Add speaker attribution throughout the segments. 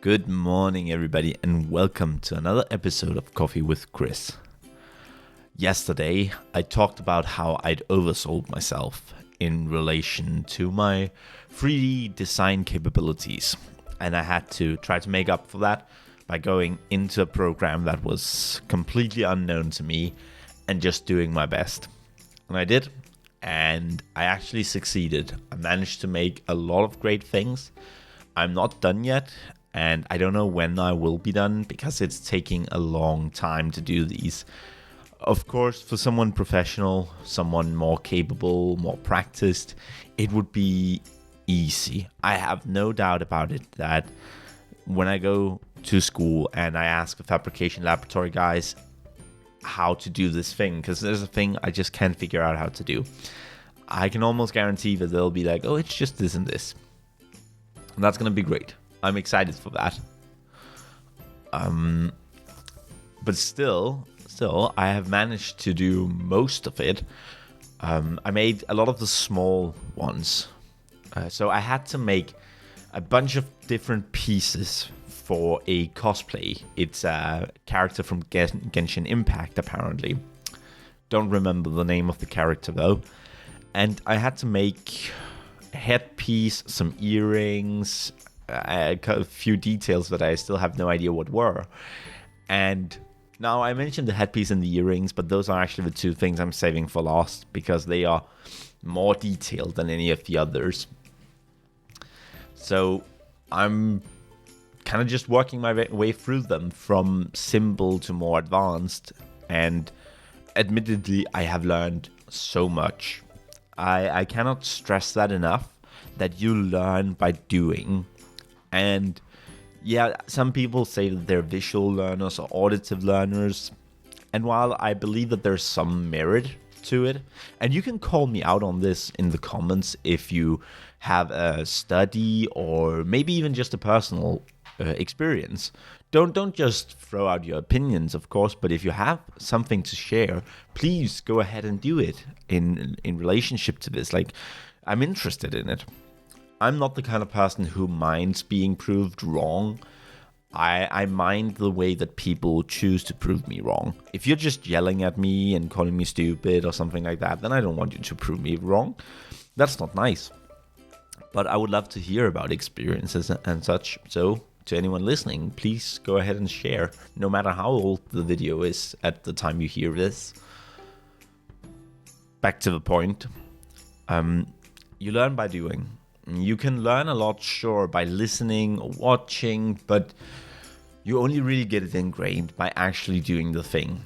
Speaker 1: Good morning, everybody, and welcome to another episode of Coffee with Chris. Yesterday, I talked about how I'd oversold myself in relation to my 3D design capabilities, and I had to try to make up for that by going into a program that was completely unknown to me and just doing my best. And I did, and I actually succeeded. I managed to make a lot of great things. I'm not done yet, and I don't know when I will be done because it's taking a long time to do these. Of course, for someone professional, someone more capable, more practiced, it would be easy. I have no doubt about it that when I go to school and I ask the fabrication laboratory guys how to do this thing, because there's a thing I just can't figure out how to do, I can almost guarantee that they'll be like, oh, it's just this and this. And that's going to be great. I'm excited for that. But still, I have managed to do most of it. I made a lot of the small ones. So I had to make a bunch of different pieces for a cosplay. It's a character from Genshin Impact, apparently. Don't remember the name of the character, though. And I had to make a headpiece, some earrings, a few details that I still have no idea what were. And now I mentioned the headpiece and the earrings, but those are actually the two things I'm saving for last because they are more detailed than any of the others. So I'm kind of just working my way through them from simple to more advanced. And admittedly, I have learned so much. I cannot stress that enough, that you learn by doing. And yeah, some people say that they're visual learners or auditive learners. And while I believe that there's some merit to it, and you can call me out on this in the comments if you have a study or maybe even just a personal experience. Don't just throw out your opinions, of course, but if you have something to share, please go ahead and do it in relationship to this. Like, I'm interested in it. I'm not the kind of person who minds being proved wrong. I mind the way that people choose to prove me wrong. If you're just yelling at me and calling me stupid or something like that, then I don't want you to prove me wrong. That's not nice. But I would love to hear about experiences and such. So, to anyone listening, please go ahead and share, no matter how old the video is at the time you hear this. Back to the point. You learn by doing. You can learn a lot, sure, by listening or watching, but you only really get it ingrained by actually doing the thing.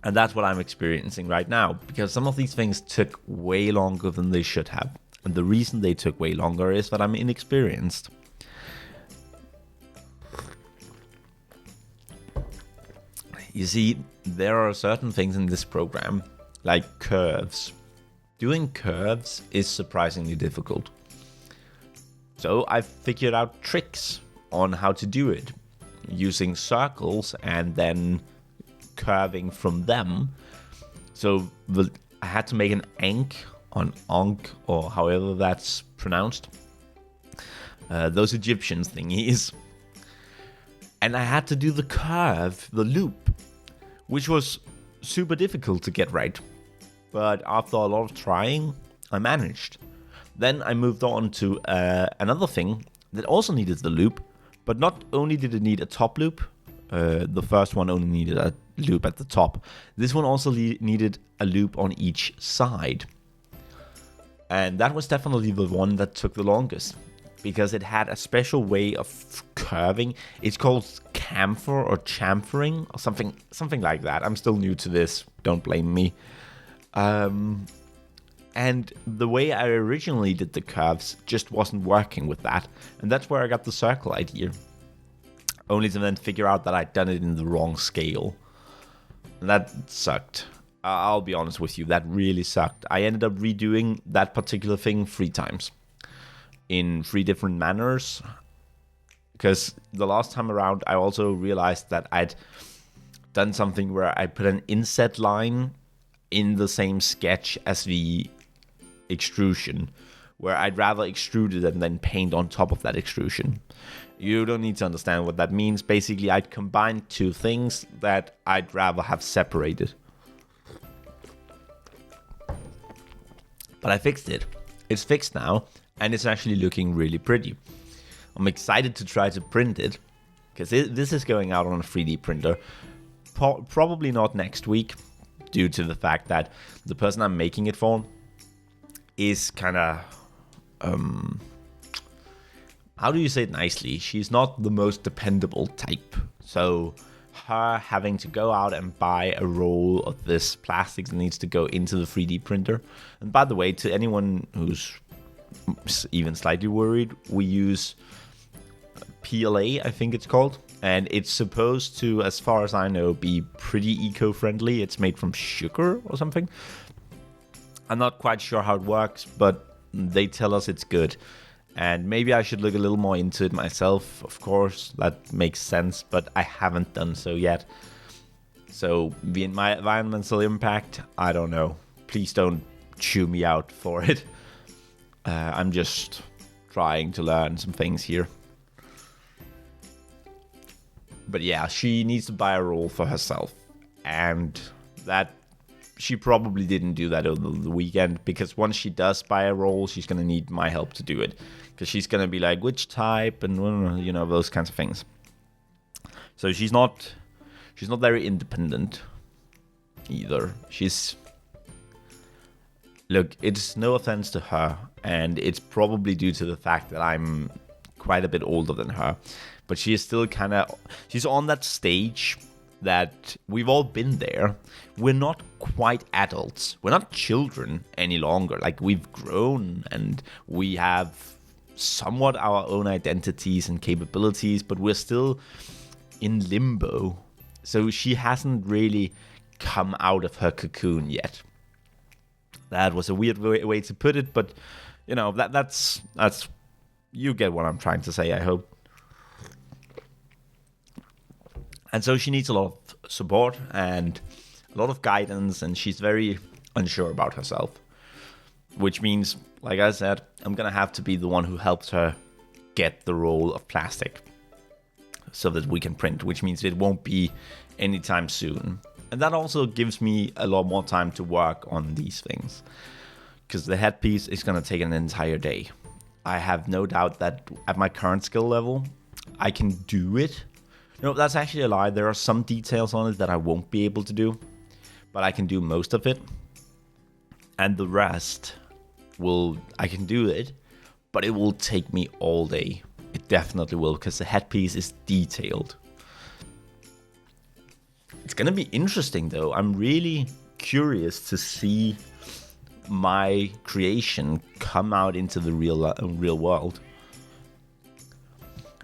Speaker 1: And that's what I'm experiencing right now, because some of these things took way longer than they should have. And the reason they took way longer is that I'm inexperienced. You see, there are certain things in this program, like curves. Doing curves is surprisingly difficult. So I've figured out tricks on how to do it, using circles and then curving from them. So I had to make an ankh on Ankh, or however that's pronounced. Those Egyptian thingies. And I had to do the curve, the loop, which was super difficult to get right. But after a lot of trying, I managed. Then I moved on to another thing that also needed the loop, but not only did it need a top loop, the first one only needed a loop at the top. This one also needed a loop on each side. And that was definitely the one that took the longest, because it had a special way of curving. It's called chamfer or chamfering or something like that. I'm still new to this, don't blame me. And the way I originally did the curves just wasn't working with that. And that's where I got the circle idea. Only to then figure out that I'd done it in the wrong scale. And that sucked. I'll be honest with you, that really sucked. I ended up redoing that particular thing 3 times. In 3 different manners. Because the last time around, I also realized that I'd done something where I put an inset line in the same sketch as the extrusion, where I'd rather extrude it and then paint on top of that extrusion. You don't need to understand what that means. Basically, I'd combine two things that I'd rather have separated. But I fixed it. It's fixed now, and it's actually looking really pretty. I'm excited to try to print it, because this is going out on a 3D printer. Probably not next week, due to the fact that the person I'm making it for is kind of... how do you say it nicely? She's not the most dependable type. So her having to go out and buy a roll of this plastic that needs to go into the 3D printer. And by the way, to anyone who's even slightly worried, we use PLA, I think it's called. And it's supposed to, as far as I know, be pretty eco-friendly. It's made from sugar or something. I'm not quite sure how it works, but they tell us it's good. And maybe I should look a little more into it myself, of course. That makes sense, but I haven't done so yet. So, my environmental impact, I don't know. Please don't chew me out for it. I'm just trying to learn some things here. But yeah, she needs to buy a roll for herself. And that... she probably didn't do that over the weekend, because once she does buy a roll, she's going to need my help to do it. Because she's going to be like, which type, and you know, those kinds of things. So she's not very independent either. Look, it's no offense to her, and it's probably due to the fact that I'm quite a bit older than her. But she is still she's on that stage that we've all been there. We're not quite adults. We're not children any longer. Like, we've grown and we have somewhat our own identities and capabilities, but we're still in limbo. So she hasn't really come out of her cocoon yet. That was a weird way to put it, but you know, that's you get what I'm trying to say, I hope. And so she needs a lot of support and a lot of guidance, and she's very unsure about herself. Which means, like I said, I'm going to have to be the one who helps her get the roll of plastic so that we can print, which means it won't be anytime soon. And that also gives me a lot more time to work on these things, because the headpiece is going to take an entire day. I have no doubt that at my current skill level, I can do it. No, that's actually a lie. There are some details on it that I won't be able to do, but I can do most of it. And the rest I can do it, but it will take me all day. It definitely will, because the headpiece is detailed. It's gonna be interesting though. I'm really curious to see my creation come out into the real world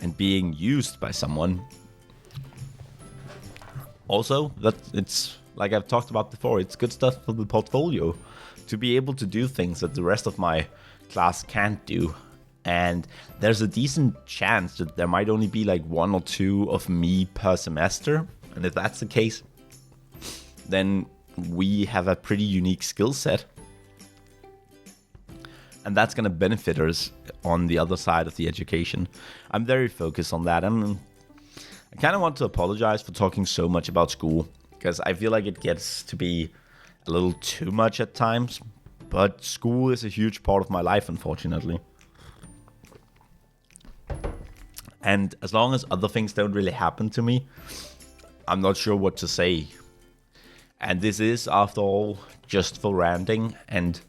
Speaker 1: and being used by someone. Also, that it's like I've talked about before, it's good stuff for the portfolio to be able to do things that the rest of my class can't do. And there's a decent chance that there might only be like 1 or 2 of me per semester. And if that's the case, then we have a pretty unique skill set. And that's going to benefit us on the other side of the education. I'm very focused on that. I kind of want to apologize for talking so much about school, because I feel like it gets to be a little too much at times. But school is a huge part of my life, unfortunately. And as long as other things don't really happen to me, I'm not sure what to say. And this is, after all, just for ranting. And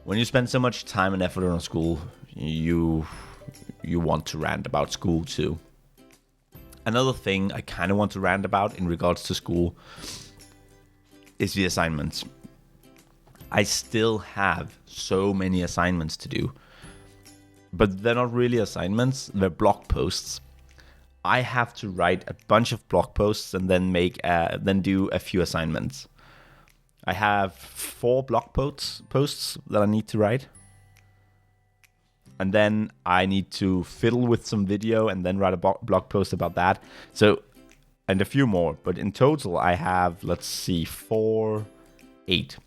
Speaker 1: when you spend so much time and effort on school, you want to rant about school too. Another thing I kind of want to rant about in regards to school is the assignments. I still have so many assignments to do. But they're not really assignments, they're blog posts. I have to write a bunch of blog posts and then do a few assignments. I have 4 blog posts that I need to write. And then I need to fiddle with some video and then write a blog post about that. So, and a few more. But in total, I have, 8.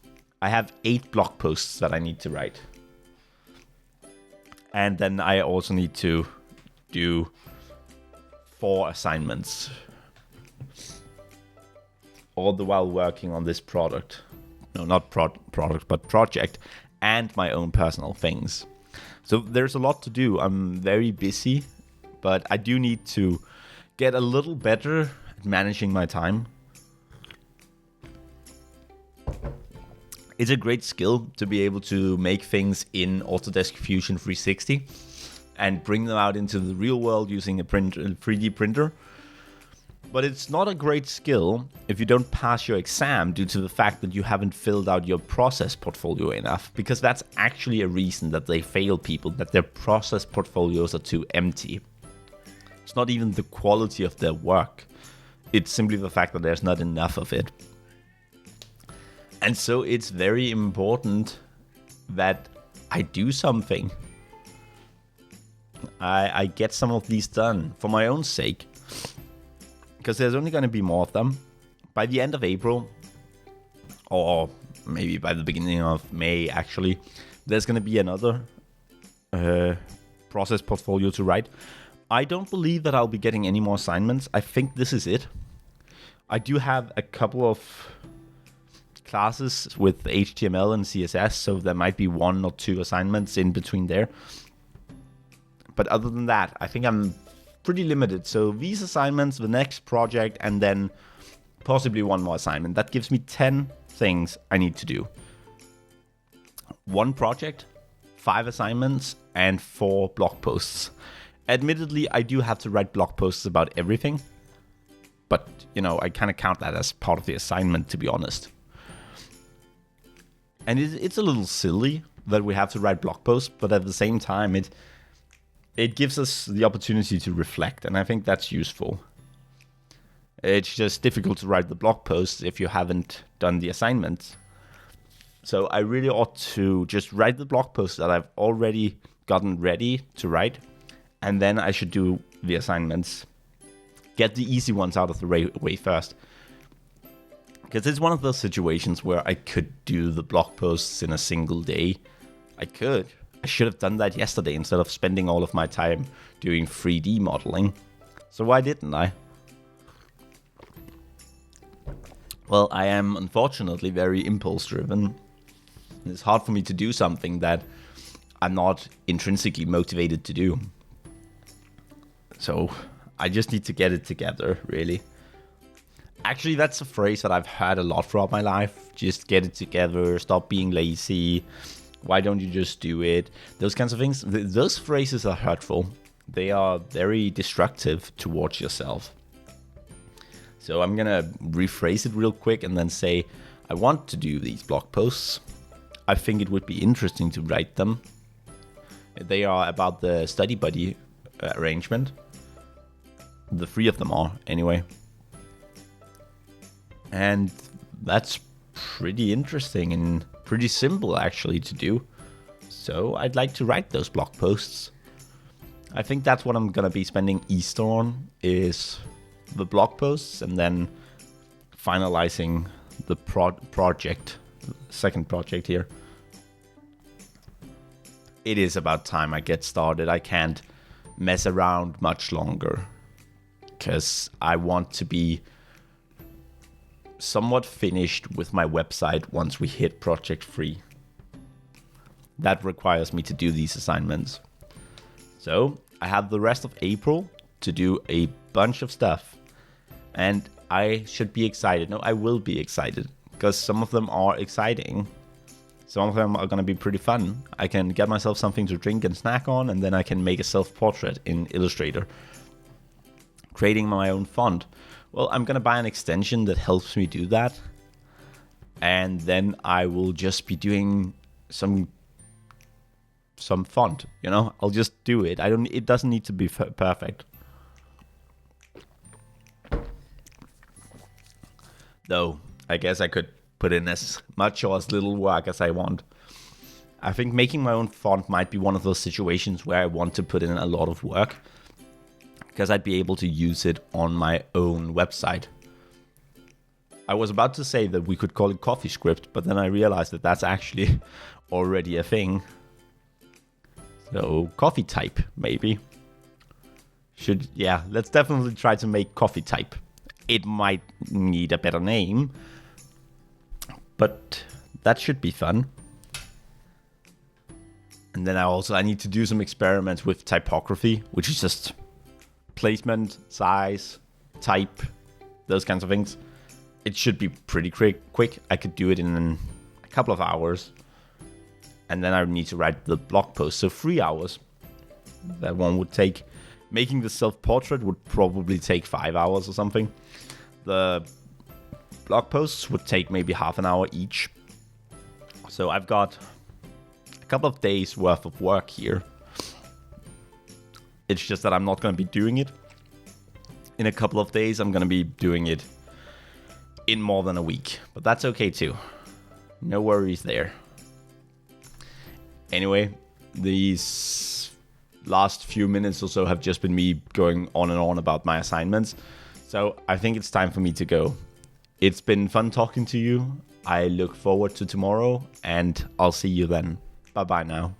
Speaker 1: I have 8 blog posts that I need to write. And then I also need to do 4 assignments, all the while working on this product. No, not product, but project, and my own personal things. So there's a lot to do. I'm very busy, but I do need to get a little better at managing my time. It's a great skill to be able to make things in Autodesk Fusion 360 and bring them out into the real world using a 3D printer. But it's not a great skill if you don't pass your exam due to the fact that you haven't filled out your process portfolio enough, because that's actually a reason that they fail people, that their process portfolios are too empty. It's not even the quality of their work. It's simply the fact that there's not enough of it. And so it's very important that I do something. I get some of these done for my own sake, because there's only going to be more of them. By the end of April, or maybe by the beginning of May actually, there's going to be another process portfolio to write. I don't believe that I'll be getting any more assignments. I think this is it. I do have a couple of classes with HTML and CSS, so there might be 1 or 2 assignments in between there. But other than that, I think I'm pretty limited. So these assignments, the next project, and then possibly 1 more assignment. That gives me 10 things I need to do. 1 project, 5 assignments, and 4 blog posts. Admittedly, I do have to write blog posts about everything, but, I kind of count that as part of the assignment, to be honest. And it's a little silly that we have to write blog posts, but at the same time, it gives us the opportunity to reflect, and I think that's useful. It's just difficult to write the blog posts if you haven't done the assignments. So I really ought to just write the blog posts that I've already gotten ready to write, and then I should do the assignments. Get the easy ones out of the way first. Because it's one of those situations where I could do the blog posts in a single day. I should have done that yesterday instead of spending all of my time doing 3D modeling. So why didn't I? Well, I am unfortunately very impulse driven. It's hard for me to do something that I'm not intrinsically motivated to do. So I just need to get it together, really. Actually, that's a phrase that I've heard a lot throughout my life. Just get it together, stop being lazy. Why don't you just do it? Those kinds of things. Those phrases are hurtful. They are very destructive towards yourself. So I'm going to rephrase it real quick and then say, I want to do these blog posts. I think it would be interesting to write them. They are about the study buddy arrangement. The 3 of them are, anyway. And that's pretty interesting and pretty simple, actually, to do. So I'd like to write those blog posts. I think that's what I'm going to be spending Easter on, is the blog posts, and then finalizing the project, second project here. It is about time I get started. I can't mess around much longer, because I want to be somewhat finished with my website once we hit Project 3. That requires me to do these assignments. So I have the rest of April to do a bunch of stuff. And I should be excited. No, I will be excited, because some of them are exciting. Some of them are going to be pretty fun. I can get myself something to drink and snack on, and then I can make a self-portrait in Illustrator, creating my own font. Well, I'm going to buy an extension that helps me do that. And then I will just be doing some font, I'll just do it. It doesn't need to be perfect. Though, I guess I could put in as much or as little work as I want. I think making my own font might be one of those situations where I want to put in a lot of work, because I'd be able to use it on my own website. I was about to say that we could call it CoffeeScript, but then I realized that that's actually already a thing. So coffee type, maybe. Let's definitely try to make coffee type. It might need a better name, but that should be fun. And then I need to do some experiments with typography, which is just placement, size, type, those kinds of things. It should be pretty quick. I could do it in a couple of hours. And then I need to write the blog post. So 3 hours that one would take. Making the self-portrait would probably take 5 hours or something. The blog posts would take maybe half an hour each. So I've got a couple of days worth of work here. It's just that I'm not going to be doing it in a couple of days. I'm going to be doing it in more than a week. But that's okay too. No worries there. Anyway, these last few minutes or so have just been me going on and on about my assignments. So I think it's time for me to go. It's been fun talking to you. I look forward to tomorrow, and I'll see you then. Bye-bye now.